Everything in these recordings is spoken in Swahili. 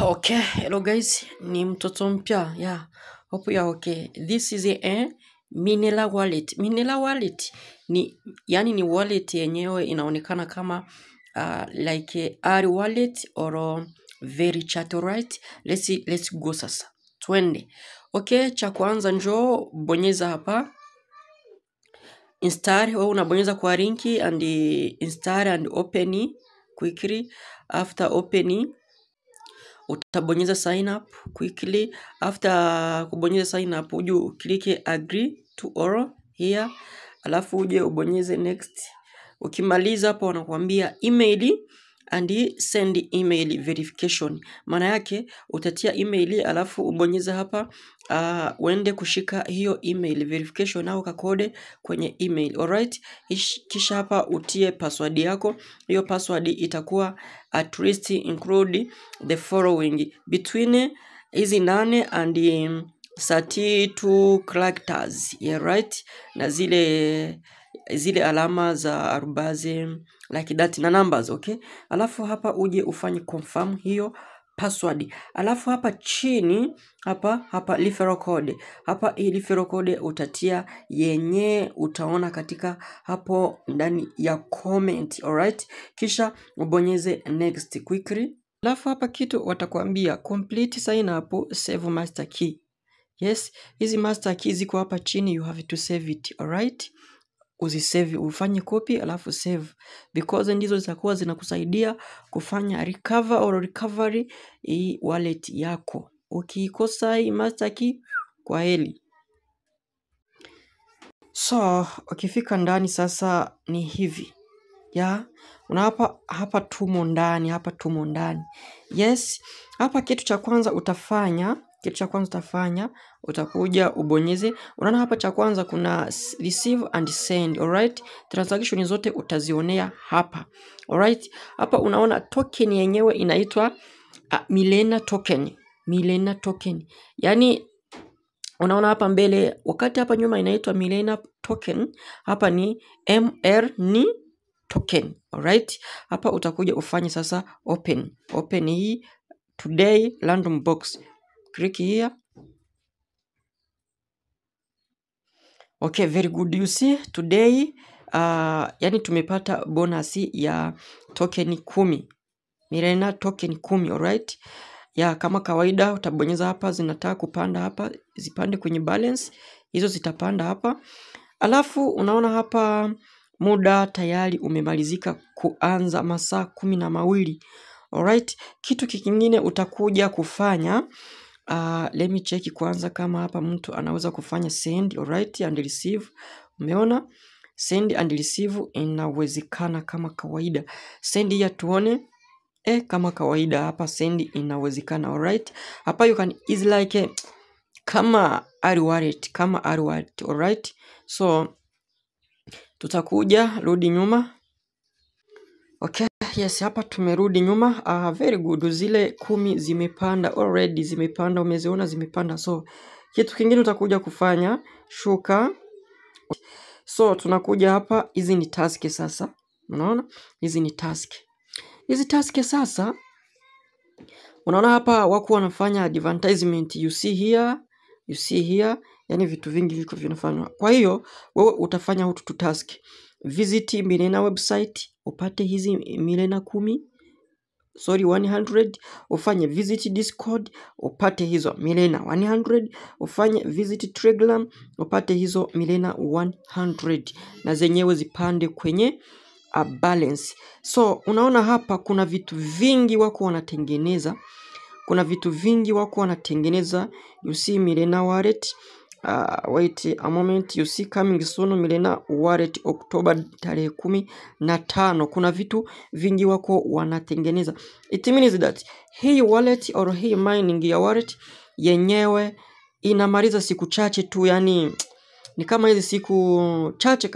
Okay, hello guys, ni mtoto mpya. Yeah, hope you are okay. This is a Minela wallet. Minela wallet ni wallet yenyewe inaonekana kama like a wallet or very chat, right? Let's go sasa. Twende. Okay, cha kwanza njoo bonyeza hapa install. Wewe unabonyeza kwa linki and install and open quickly. After opening utabonyeza sign up quickly. After kubonyeza sign up uje click agree to all here, alafu uje ubonyeze next. Ukimaliza hapo wanakuambia email and send email verification. Maana yake utatia email alafu ubonyeze hapa uende kushika hiyo email verification au kakode kwenye email. Alright, kisha hapa utie password yako. Hiyo password itakuwa at least include the following between hizi 8 and 32 characters. Yeah, right, na zile alama za arubazi like that na numbers. Okay, alafu hapa uje ufanye confirm hiyo password. Alafu hapa chini hapa referral code. Hapa hii referral code utatia yenye utaona katika hapo ndani ya comment. Alright, kisha ubonyeze next quickly. Alafu hapa kitu watakwambia complete sign up, save master key. Yes, hizi master key ziko hapa chini, you have to save it. Alright, uzisave, ufanye copy alafu save, because ndizo zitakuwa zinakusaidia kufanya recover or recovery hii wallet yako. Ukikosa hii master key, kwa heli. So ukifika ndani sasa ni hivi ya hapa tumo ndani. Yes, hapa kitu cha kwanza utafanya utakuja ubonyeze. Unaona hapa cha kwanza kuna receive and send. Alright, transaction zote utazionea hapa. Alright, hapa unaona token yenyewe inaitwa Milena token. Yani unaona hapa mbele, wakati hapa nyuma inaitwa Milena token, hapa ni MRN token. Alright, hapa utakuja ufanye sasa open hii today random box, click here. Okay, very good. You see today yani tumepata bonus ya token 10, Milena token 10. Alright, ya kama kawaida utabonyeza hapa, zinataka kupanda hapa, zipande kwenye balance, hizo zitapanda hapa. Alafu unaona hapa muda tayari umemalizika kuanza, masaa 12. Alright, kitu kingine utakuja kufanya let me check kwanza kama hapa mtu anaweza kufanya send. Alright, and receive. Umeona send and receive inawezekana kama kawaida. Send ya tuone kama kawaida hapa send inawezekana. Alright, hapa you can is like kama wallet. Alright, so tutakuja rudi nyuma. Okay, yes, hapa tumerudi nyuma. Very good. Zile 10 zimepanda already, zimepanda, umeziona zimepanda. So kitu kingine utakuja kufanya shuka. So tunakuja hapa, hizi ni task sasa. Unaona hizi ni task. Hizi task sasa unaona hapa wako wanafanya advertisement, you see here, yani vitu vingi viko vinafanywa. Kwa hiyo wewe utafanya hutu task. Visit Milena website upate hizi Milena 100. Ufanye visit Discord upate hizo Milena 100. Ufanye visit Telegram upate hizo Milena 100, na zenyewe zipande kwenye balance. So unaona hapa kuna vitu vingi wako wanatengeneza. You see Milena wallet. Wait a moment, you see coming soon Milena wallet October tarehe 15. Kuna vitu vingi wako wanatengeneza. It means that hii wallet or hii mining ya wallet yenyewe inamaliza siku chache tu, yani ni kama hizi siku chache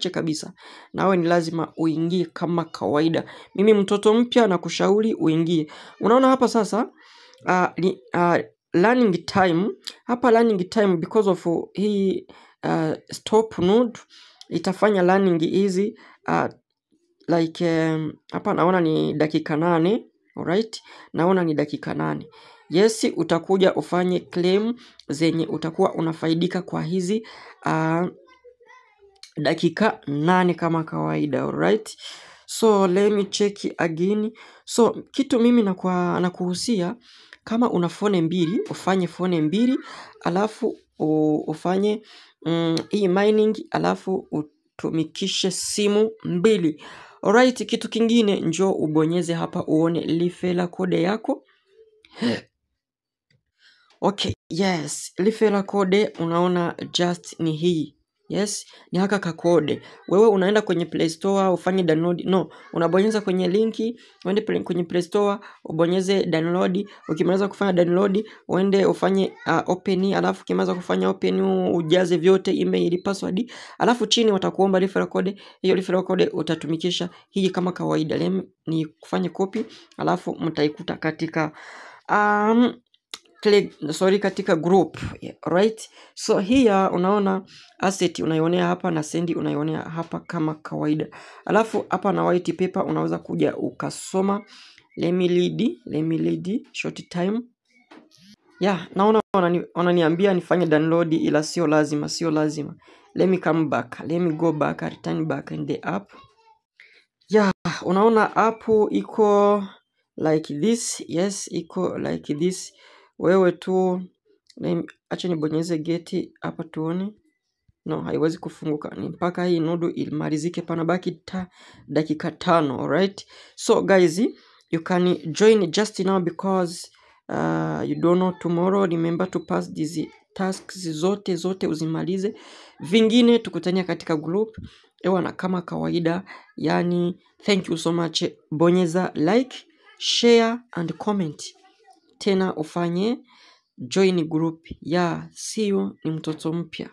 kabisa. Nawe ni lazima uingie kama kawaida. Mimi mtoto mpya na kushauri uingie. Unaona hapa sasa learning time. Hapa learning time because of hii stop node itafanya learning easy like hapa naona ni dakika 8. Alright, naona ni dakika 8. Yes, utakuja ufanye claim zenye utakuwa unafaidika kwa hizi dakika 8 kama kawaida. Alright, so let me check again. So kitu mimi nakuhusia, kama una phone mbili, ufanye phone mbili, alafu ufanye hii mining, alafu utumikishe simu mbili. Alright, kitu kingine, njoo ubonyeze hapa uone referral code yako. Okay, yes, referral code unaona just ni hii. Yes, ni haka kakode. Wewe unaenda kwenye Play Store ufanye download. No, unabonyeza kwenye linki, uende kwenye Play Store, ubonyeze download. Ukimaliza kufanya download, uende ufanye open, alafu ukimaliza kufanya open ujaze vyote, email, password, alafu chini watakuomba referral code. Hiyo referral code utatumikisha hii kama kawaida. Lem ni kufanya copy, alafu mtaikuta katika katika group. Right, so here unaona asset unaionea hapa na sendi unaionea hapa kama kawaida. Alafu hapa na white paper unaweza kuja ukasoma. Let me lead short time. Yeah, naona wananiambia nifanye download, ila sio lazima. Let me come back, let me go back, return back in the app. Yeah, unaona app iko like this. Yes, iko like this. Wewe tu acha nibonyeze geti hapa tuone. No, haiwezi kufunguka. Ni mpaka hii nodo ilimalizike, panabaki dakika 5. Alright, so guys, you can join just now because you don't know tomorrow. Remember to pass these tasks zote uzimalize. Vingine tukutania katika group. Ewa na kama kawaida, yani thank you so much. Bonyeza like, share and comment. Tena ufanye join group. Yeah, see you, ni mtoto mpya.